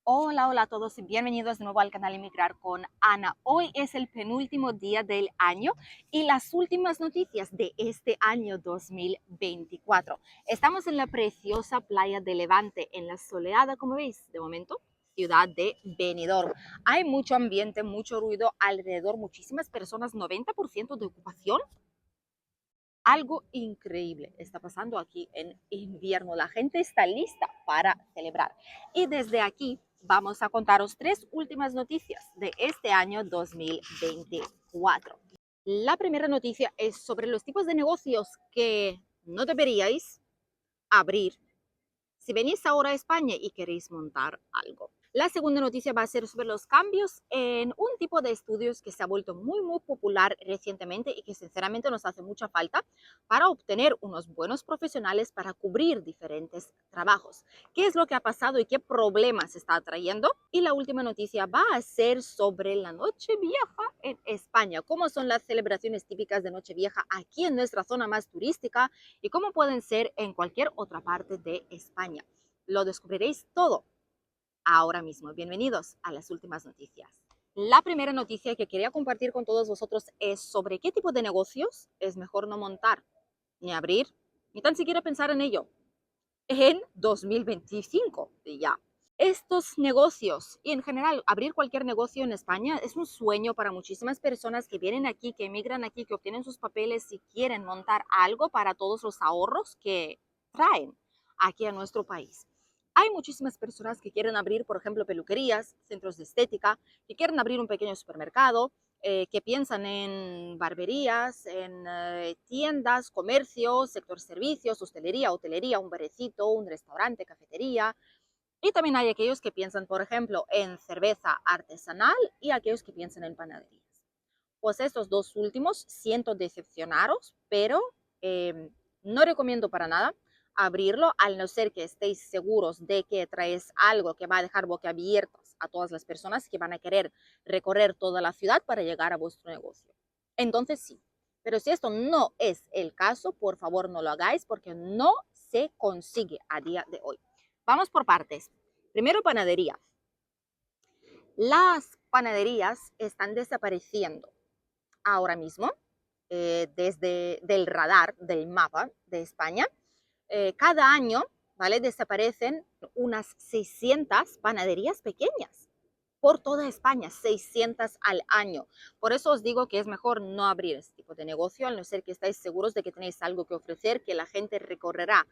Hola, hola a todos y bienvenidos de nuevo al canal Inmigrar con Ana. Hoy es el penúltimo día del año y las últimas noticias de este año 2024. Estamos en la preciosa playa de Levante, en la soleada, como veis, de momento, ciudad de Benidorm. Hay mucho ambiente, mucho ruido alrededor, muchísimas personas, 90% de ocupación. Algo increíble está pasando aquí en invierno. La gente está lista para celebrar. Y desde aquí vamos a contaros tres últimas noticias de este año 2024. La primera noticia es sobre los tipos de negocios que no deberíais abrir si venís ahora a España y queréis montar algo. La segunda noticia va a ser sobre los cambios en un tipo de estudios que se ha vuelto muy popular recientemente y que sinceramente nos hace mucha falta para obtener unos buenos profesionales para cubrir diferentes trabajos. ¿Qué es lo que ha pasado y qué problemas está trayendo? Y la última noticia va a ser sobre la Nochevieja en España. ¿Cómo son las celebraciones típicas de Nochevieja aquí en nuestra zona más turística y cómo pueden ser en cualquier otra parte de España? Lo descubriréis todo ahora mismo. Bienvenidos a las últimas noticias. La primera noticia que quería compartir con todos vosotros es sobre qué tipo de negocios es mejor no montar, ni abrir, ni tan siquiera pensar en ello en 2025 ya. Estos negocios y en general abrir cualquier negocio en España es un sueño para muchísimas personas que vienen aquí, que emigran aquí, que obtienen sus papeles y quieren montar algo para todos los ahorros que traen aquí a nuestro país. Hay muchísimas personas que quieren abrir, por ejemplo, peluquerías, centros de estética, que quieren abrir un pequeño supermercado, que piensan en barberías, en tiendas, comercios, sector servicios, hotelería, un barecito, un restaurante, cafetería. Y también hay aquellos que piensan, por ejemplo, en cerveza artesanal y aquellos que piensan en panaderías. Pues estos dos últimos siento decepcionaros, pero no recomiendo para nada abrirlo, al no ser que estéis seguros de que traes algo que va a dejar boquiabiertas a todas las personas que van a querer recorrer toda la ciudad para llegar a vuestro negocio. Entonces sí, pero si esto no es el caso, por favor no lo hagáis porque no se consigue a día de hoy. Vamos por partes. Primero, panadería. Las panaderías están desapareciendo ahora mismo desde del radar, del mapa de España. Cada año, ¿vale? Desaparecen unas 600 panaderías pequeñas por toda España, 600 al año. Por eso os digo que es mejor no abrir este tipo de negocio, al no ser que estáis seguros de que tenéis algo que ofrecer, que la gente recorrerá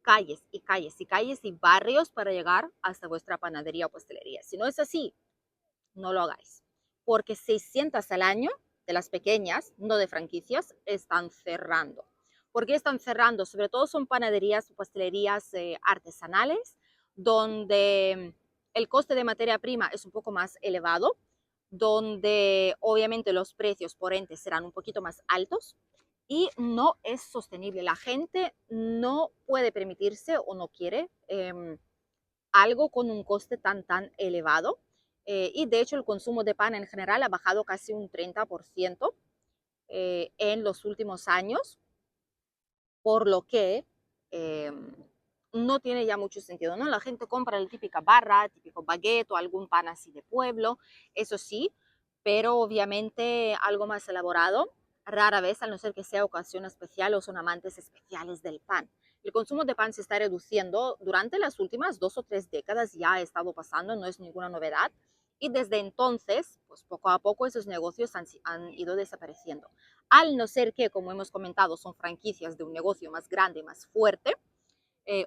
calles y calles y calles y barrios para llegar hasta vuestra panadería o pastelería. Si no es así, no lo hagáis, porque 600 al año de las pequeñas, no de franquicias, están cerrando. ¿Por qué están cerrando? Sobre todo son panaderías o pastelerías artesanales, donde el coste de materia prima es un poco más elevado, donde obviamente los precios por ende serán un poquito más altos y no es sostenible. La gente no puede permitirse o no quiere algo con un coste tan elevado. Y de hecho el consumo de pan en general ha bajado casi un 30% en los últimos años, por lo que no tiene ya mucho sentido, ¿no? La gente compra la típica barra, típico baguette o algún pan así de pueblo, eso sí, pero obviamente algo más elaborado, rara vez, al no ser que sea ocasión especial o son amantes especiales del pan. El consumo de pan se está reduciendo durante las últimas 2 o 3 décadas, ya ha estado pasando, no es ninguna novedad, y desde entonces, pues poco a poco esos negocios han ido desapareciendo. Al no ser que, como hemos comentado, son franquicias de un negocio más grande, más fuerte,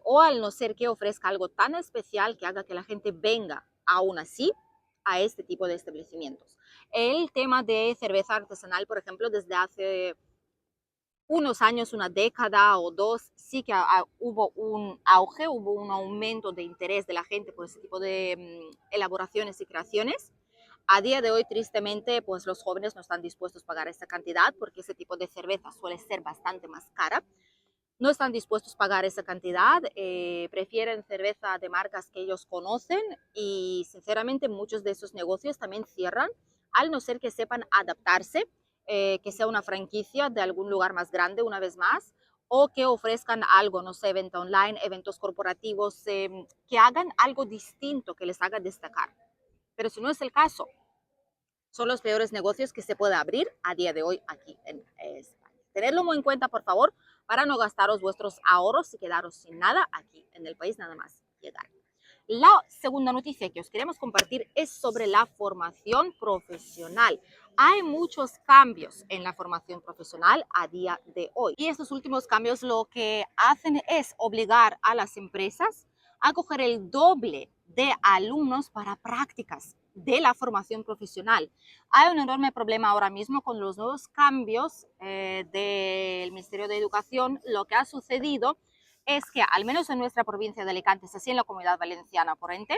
o al no ser que ofrezca algo tan especial que haga que la gente venga aún así a este tipo de establecimientos. El tema de cerveza artesanal, por ejemplo, desde hace unos años, una década o dos, sí que hubo un auge, hubo un aumento de interés de la gente por ese tipo de elaboraciones y creaciones. A día de hoy, tristemente, pues los jóvenes no están dispuestos a pagar esa cantidad porque ese tipo de cerveza suele ser bastante más cara. No están dispuestos a pagar esa cantidad, prefieren cerveza de marcas que ellos conocen y sinceramente muchos de esos negocios también cierran al no ser que sepan adaptarse, que sea una franquicia de algún lugar más grande una vez más o que ofrezcan algo, no sé, venta online, eventos corporativos, que hagan algo distinto que les haga destacar. Pero si no es el caso, son los peores negocios que se puede abrir a día de hoy aquí en España. Tenedlo muy en cuenta, por favor, para no gastaros vuestros ahorros y quedaros sin nada aquí en el país, nada más llegar. La segunda noticia que os queremos compartir es sobre la formación profesional. Hay muchos cambios en la formación profesional a día de hoy. Y estos últimos cambios lo que hacen es obligar a las empresas a coger el doble de alumnos para prácticas de la formación profesional. Hay un enorme problema ahora mismo con los nuevos cambios del Ministerio de Educación. Lo que ha sucedido es que, al menos en nuestra provincia de Alicante, es así en la Comunidad Valenciana por ente,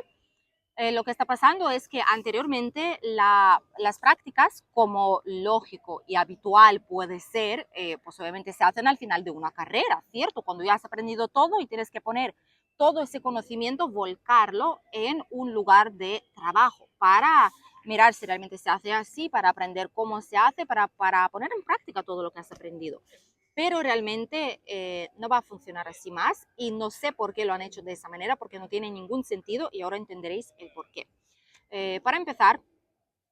lo que está pasando es que anteriormente las prácticas, como lógico y habitual puede ser, pues obviamente se hacen al final de una carrera, ¿cierto? Cuando ya has aprendido todo y tienes que poner todo ese conocimiento, volcarlo en un lugar de trabajo para mirar si realmente se hace así, para aprender cómo se hace, para poner en práctica todo lo que has aprendido. Pero realmente no va a funcionar así más y no sé por qué lo han hecho de esa manera, porque no tiene ningún sentido y ahora entenderéis el por qué. Para empezar,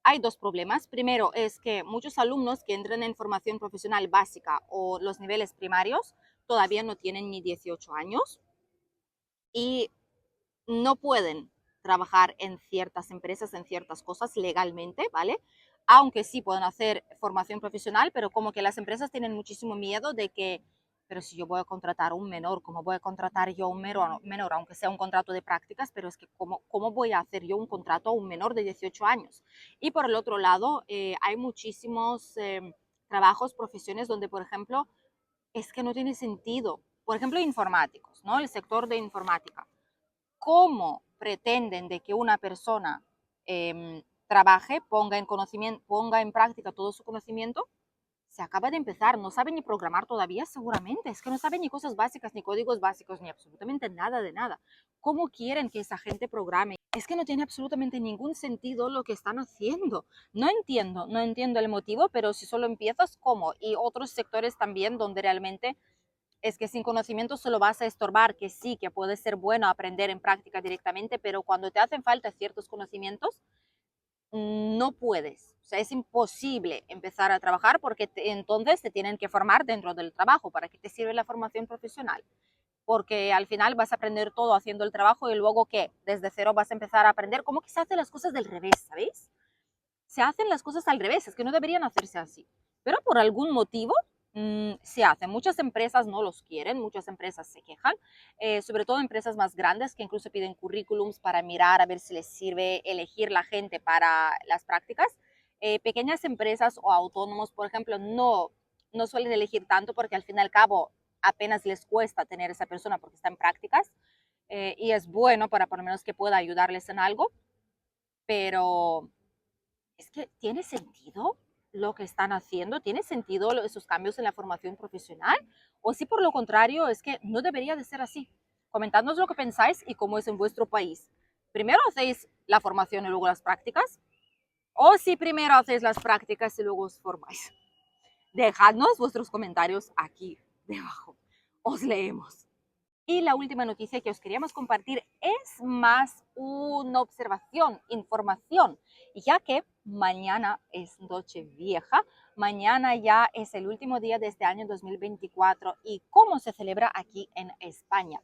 hay dos problemas. Primero es que muchos alumnos que entran en formación profesional básica o los niveles primarios todavía no tienen ni 18 años y no pueden trabajar en ciertas empresas, en ciertas cosas legalmente, ¿vale? Aunque sí pueden hacer formación profesional, pero como que las empresas tienen muchísimo miedo de que, pero si yo voy a contratar a un menor, ¿cómo voy a contratar yo a un menor, aunque sea un contrato de prácticas? Pero es que ¿cómo voy a hacer yo un contrato a un menor de 18 años? Y por el otro lado, hay muchísimos trabajos, profesiones donde, por ejemplo, es que no tiene sentido. Por ejemplo, informáticos, ¿no? El sector de informática. ¿Cómo pretenden de que una persona trabaje, ponga en práctica todo su conocimiento? Se acaba de empezar, no sabe ni programar todavía seguramente, es que no sabe ni cosas básicas, ni códigos básicos, ni absolutamente nada de nada. ¿Cómo quieren que esa gente programe? Es que no tiene absolutamente ningún sentido lo que están haciendo. No entiendo el motivo, pero si solo empiezas, ¿cómo? Y otros sectores también donde realmente es que sin conocimiento solo vas a estorbar, que sí, que puede ser bueno aprender en práctica directamente, pero cuando te hacen falta ciertos conocimientos, no puedes. O sea, es imposible empezar a trabajar porque entonces te tienen que formar dentro del trabajo. ¿Para qué te sirve la formación profesional? Porque al final vas a aprender todo haciendo el trabajo y luego ¿qué? Desde cero vas a empezar a aprender cómo que se hacen las cosas del revés, ¿sabéis? Se hacen las cosas al revés, es que no deberían hacerse así. Pero por algún motivo se hacen. Muchas empresas no los quieren, muchas empresas se quejan, sobre todo empresas más grandes que incluso piden currículums para mirar a ver si les sirve elegir la gente para las prácticas. Pequeñas empresas o autónomos, por ejemplo, no suelen elegir tanto porque al fin y al cabo apenas les cuesta tener esa persona porque está en prácticas y es bueno para por lo menos que pueda ayudarles en algo, pero es que tiene sentido lo que están haciendo, tiene sentido esos cambios en la formación profesional, o si por lo contrario es que no debería de ser así. Comentadnos lo que pensáis y cómo es en vuestro país. ¿Primero hacéis la formación y luego las prácticas? ¿O si primero hacéis las prácticas y luego os formáis? Dejadnos vuestros comentarios aquí debajo. Os leemos. Y la última noticia que os queríamos compartir es más una observación, información, ya que mañana es Nochevieja, mañana ya es el último día de este año 2024 y cómo se celebra aquí en España.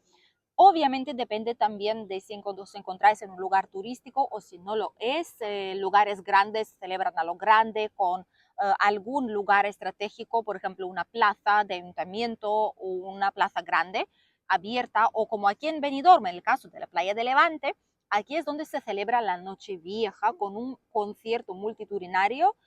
Obviamente depende también de si os encontráis en un lugar turístico o si no lo es. Lugares grandes celebran a lo grande con algún lugar estratégico, por ejemplo, una plaza de ayuntamiento o una plaza grande abierta, o como aquí en Benidorm, en el caso de la playa de Levante, aquí es donde se celebra la Nochevieja con un concierto multitudinario.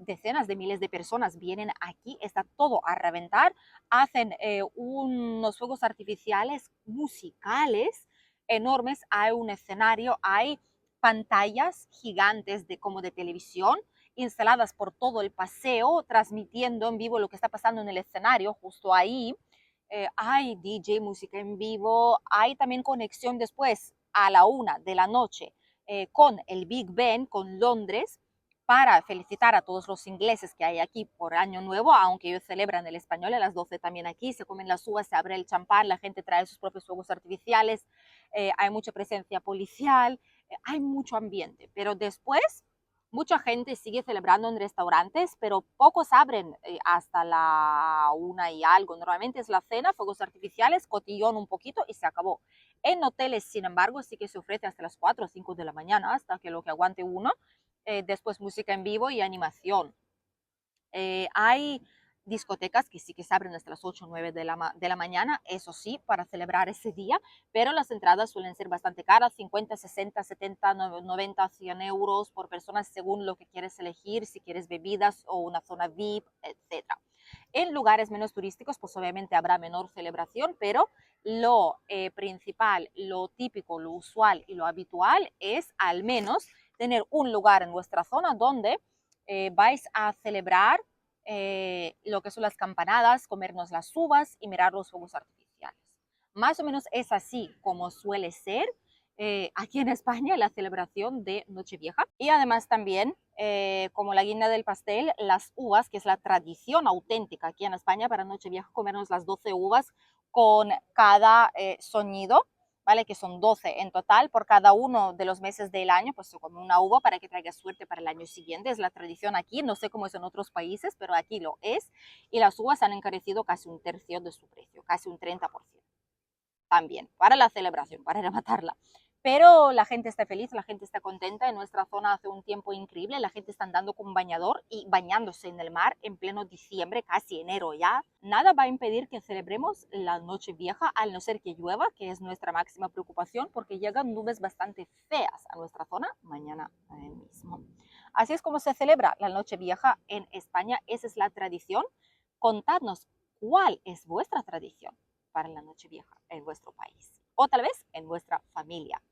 Decenas de miles de personas vienen aquí, está todo a reventar, hacen unos fuegos artificiales musicales enormes, hay un escenario, hay pantallas gigantes como de televisión instaladas por todo el paseo, transmitiendo en vivo lo que está pasando en el escenario justo ahí. Hay DJ, música en vivo, hay también conexión después a la 1 de la noche con el Big Ben, con Londres, para felicitar a todos los ingleses que hay aquí por Año Nuevo, aunque ellos celebran el español a las 12 también aquí, se comen las uvas, se abre el champán, la gente trae sus propios fuegos artificiales, hay mucha presencia policial, hay mucho ambiente, pero después mucha gente sigue celebrando en restaurantes, pero pocos abren hasta la 1 y algo. Normalmente es la cena, fuegos artificiales, cotillón un poquito y se acabó. En hoteles, sin embargo, sí que se ofrece hasta las 4 o 5 de la mañana, hasta que lo que aguante uno. Después música en vivo y animación. Hay discotecas que sí que se abren hasta las 8 o 9 de la mañana, eso sí, para celebrar ese día, pero las entradas suelen ser bastante caras, 50, 60, 70, 90, 100 euros por persona según lo que quieres elegir, si quieres bebidas o una zona VIP, etc. En lugares menos turísticos, pues obviamente habrá menor celebración, pero lo principal, lo típico, lo usual y lo habitual es al menos tener un lugar en vuestra zona donde vais a celebrar lo que son las campanadas, comernos las uvas y mirar los fuegos artificiales. Más o menos es así como suele ser aquí en España la celebración de Nochevieja. Y además también, como la guinda del pastel, las uvas, que es la tradición auténtica aquí en España para Nochevieja, comernos las 12 uvas con cada sonido, ¿vale? Que son 12 en total por cada uno de los meses del año, pues se come una uva para que traiga suerte para el año siguiente. Es la tradición aquí, no sé cómo es en otros países, pero aquí lo es. Y las uvas han encarecido casi un tercio de su precio, casi un 30% también, para la celebración, para rematarla. Pero la gente está feliz, la gente está contenta. En nuestra zona hace un tiempo increíble, la gente está andando con bañador y bañándose en el mar en pleno diciembre, casi enero ya. Nada va a impedir que celebremos la Nochevieja, al no ser que llueva, que es nuestra máxima preocupación, porque llegan nubes bastante feas a nuestra zona mañana mismo. Así es como se celebra la Nochevieja en España, esa es la tradición. Contadnos cuál es vuestra tradición para la Nochevieja en vuestro país o tal vez en vuestra familia.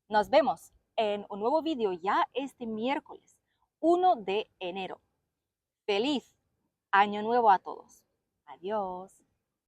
Nos vemos en un nuevo vídeo ya este miércoles 1 de enero. Feliz año nuevo a todos. Adiós.